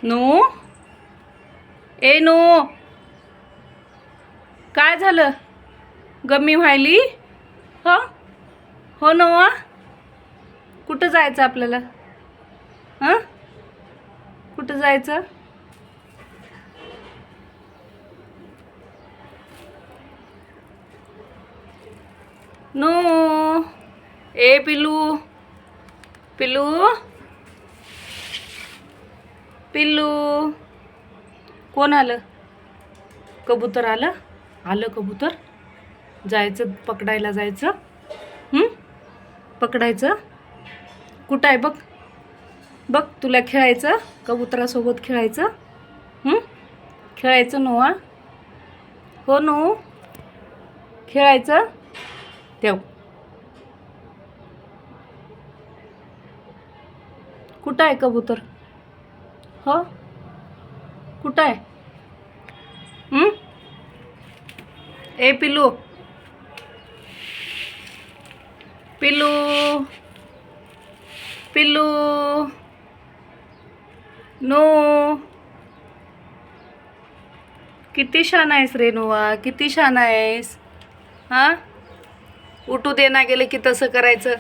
नू, ए नू, काय झालं? गम्मी व्हायली? हो हो नवा, कुठं जायचं आपल्याला? हां, कुठं जायचं? नू, ए पिलू, पिलू, पिल्लू, कोण आलं? कबूतर आलं? आलं कबूतर? जायचं पकडायला जायचं? पकडायचं? कुठं आहे बघ? बघ, तुला खेळायचं, कबुतरासोबत खेळायचं. खेळायचं नोआ? हो नो, खेळायचं? ठेव. कुठं आहे कबूतर? हो, कुठं आहे? ए पिलू, पिलू, पिल्लू, नो, किती छान आहेस रे नोआ, किती छान आहेस. हां, उठू दे ना गेले की तसं करायचं.